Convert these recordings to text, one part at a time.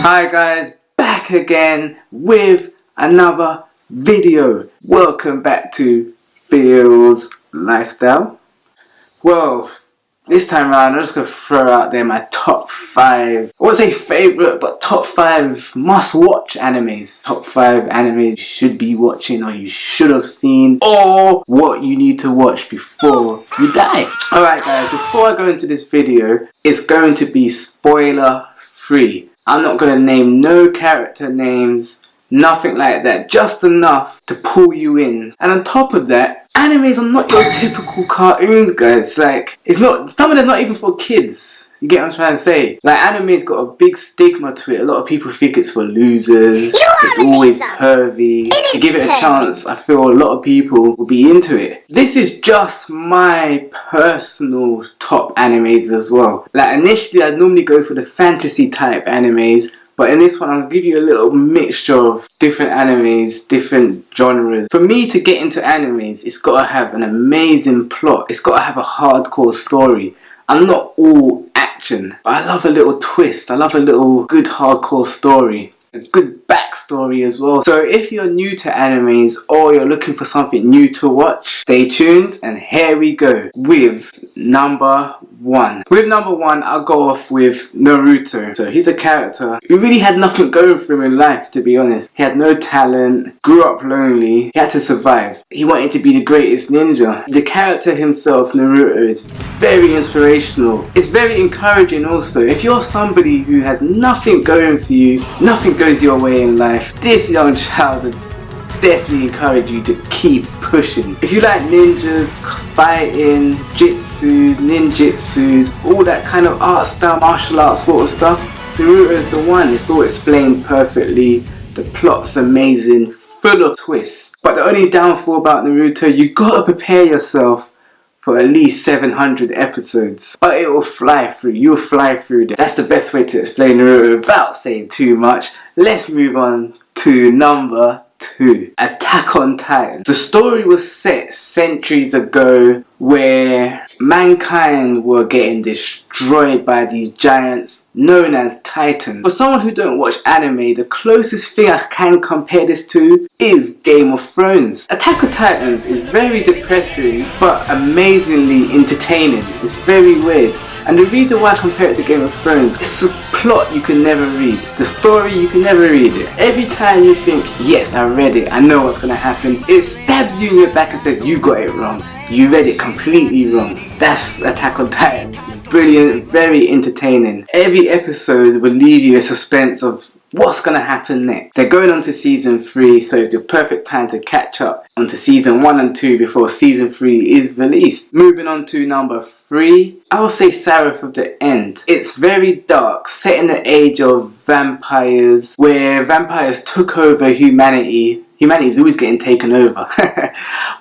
Hi guys, back again with another video. Welcome back to Feels Lifestyle. Well, this time around I'm just going to throw out there my top 5, I won't say favourite, but top 5 must-watch animes. Top 5 animes you should be watching or you should have seen, or what you need to watch before you die. Alright guys, before I go into this video, it's going to be spoiler free. I'm not going to name no character names, nothing like that, just enough to pull you in. And on top of that, animes are not your typical cartoons, guys. Like, it's not, some of them are not even for kids. You get what I'm trying to say? Like, anime's got a big stigma to it. A lot of people think it's for losers. It's always pervy. To give it a chance, I feel a lot of people will be into it. This is just my personal top animes as well. Like, initially I'd normally go for the fantasy type animes, but in this one I'll give you a little mixture of different animes, different genres. For me to get into animes, it's got to have an amazing plot. It's got to have a hardcore story. I'm not all action, but I love a little twist. I love a little good hardcore story. A good backstory as well. So if you're new to animes or you're looking for something new to watch, stay tuned and here we go with number 1. With number 1, I'll go off with Naruto. So he's a character who really had nothing going for him in life, to be honest. He had no talent, grew up lonely, he had to survive. He wanted to be the greatest ninja. The character himself, Naruto, is very inspirational. It's very encouraging also. If you're somebody who has nothing going for you, nothing goes your way in life, this young child would definitely encourage you to keep pushing. If you like ninjas, fighting, jitsu, ninjutsus, all that kind of art style, martial arts sort of stuff, Naruto is the one. It's all explained perfectly. The plot's amazing, full of twists. But the only downfall about Naruto, you gotta prepare yourself for at least 700 episodes. But it will fly through. You'll fly through that. That's the best way to explain Naruto without saying too much. Let's move on to number 2. Attack on Titan. The story was set centuries ago where mankind were getting destroyed by these giants known as Titans. For someone who don't watch anime, the closest thing I can compare this to is Game of Thrones. Attack on Titans is very depressing but amazingly entertaining. It's very weird. And the reason why I compare it to Game of Thrones, it's a plot you can never read. The story, you can never read it. Every time you think, yes, I read it, I know what's going to happen, it stabs you in your back and says, you got it wrong. You read it completely wrong. That's Attack on Titan. Brilliant, very entertaining. Every episode will leave you a suspense of what's going to happen next. They're going on to season 3, so it's the perfect time to catch up onto season 1 and 2 before season 3 is released. Moving on to number 3, I will say Seraph of the End. It's very dark, set in the age of vampires, where vampires took over humanity. Humanity's always getting taken over.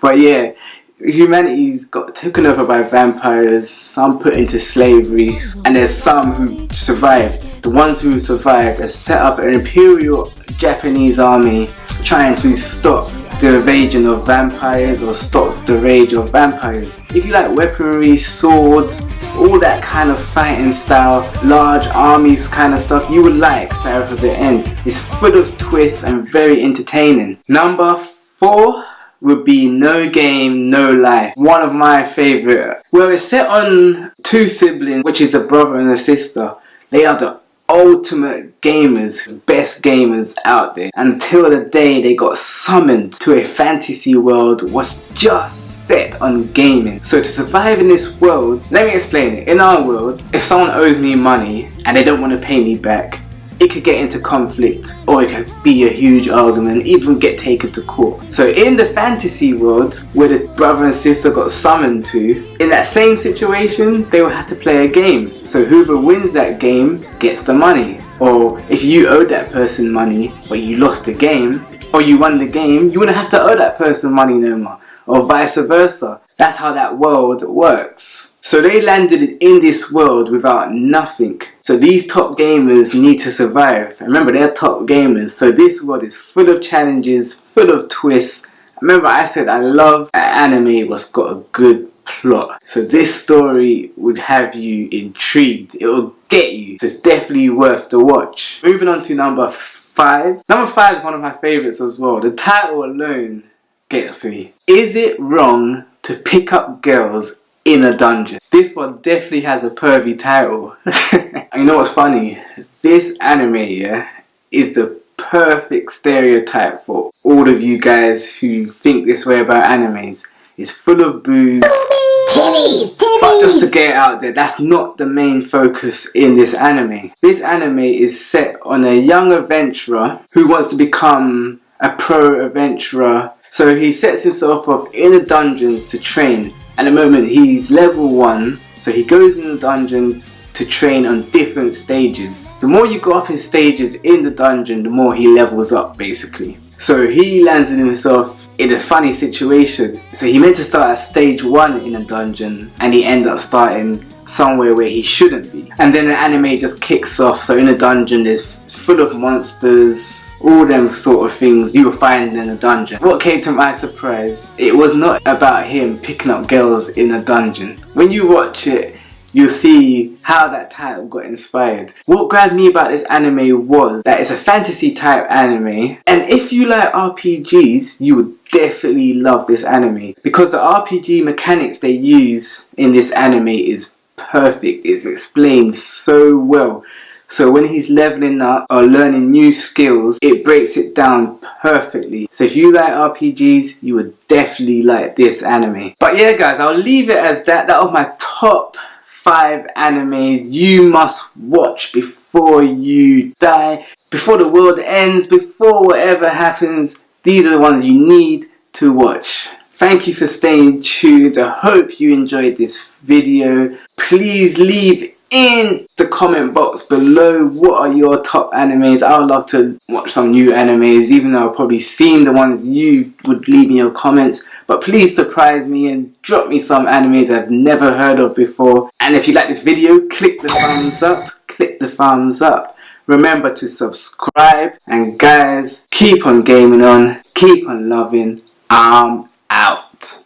But yeah, humanity's got taken over by vampires, some put into slavery, and there's some who survived. The ones who survived have set up an imperial Japanese army trying to stop the invasion of vampires or stop the rage of vampires. If you like weaponry, swords, all that kind of fighting style, large armies kind of stuff, you would like Seraph of the End. It's full of twists and very entertaining. Number 4 would be No Game, No Life. One of my favourite. Well, it's set on 2 siblings, which is a brother and a sister. They are the ultimate gamers, best gamers out there, until the day they got summoned to a fantasy world was just set on gaming. So to survive in this world, let me explain it. In our world, if someone owes me money and they don't want to pay me back, it could get into conflict, or it could be a huge argument, even get taken to court. So in the fantasy world, where the brother and sister got summoned to, in that same situation, they will have to play a game. So whoever wins that game gets the money. Or if you owe that person money, but you lost the game, or you won the game, you wouldn't have to owe that person money no more. Or vice versa. That's how that world works. So they landed in this world without nothing. So these top gamers need to survive. Remember, they're top gamers. So this world is full of challenges, full of twists. Remember, I said I love an anime what's got a good plot. So this story would have you intrigued. It will get you. So it's definitely worth the watch. Moving on to number 5. Number 5 is one of my favourites as well. The title alone gets me. Is it wrong to pick up girls in a dungeon? This one definitely has a pervy title. And you know what's funny? This anime, yeah, is the perfect stereotype for all of you guys who think this way about animes. It's full of boobs. But just to get it out there, that's not the main focus in this anime. This anime is set on a young adventurer who wants to become a pro adventurer. So he sets himself off in the dungeons to train. At the moment he's level 1, so he goes in the dungeon to train on different stages. The more you go up in stages in the dungeon, the more he levels up basically. So he lands in himself in a funny situation. So he meant to start at stage 1 in a dungeon and he ended up starting somewhere where he shouldn't be. And then the anime just kicks off. So in the dungeon there's full of monsters, all them sort of things you'll find in a dungeon. What came to my surprise, it was not about him picking up girls in a dungeon. When you watch it, you'll see how that title got inspired. What grabbed me about this anime was that it's a fantasy type anime, and if you like RPGs, you would definitely love this anime because the RPG mechanics they use in this anime is perfect. It's explained so well. So when he's leveling up or learning new skills, it breaks it down perfectly. So if you like RPGs, you would definitely like this anime. But yeah guys, I'll leave it as that. That was my top 5 animes you must watch before you die, before the world ends, before whatever happens. These are the ones you need to watch. Thank you for staying tuned. I hope you enjoyed this video. Please leave in the comment box below what are your top animes. I would love to watch some new animes, even though I've probably seen the ones you would leave in your comments. But please surprise me and drop me some animes I've never heard of before. And if you like this video, click the thumbs up. Click the thumbs up. Remember to subscribe. And guys, keep on gaming on. Keep on loving. I'm out.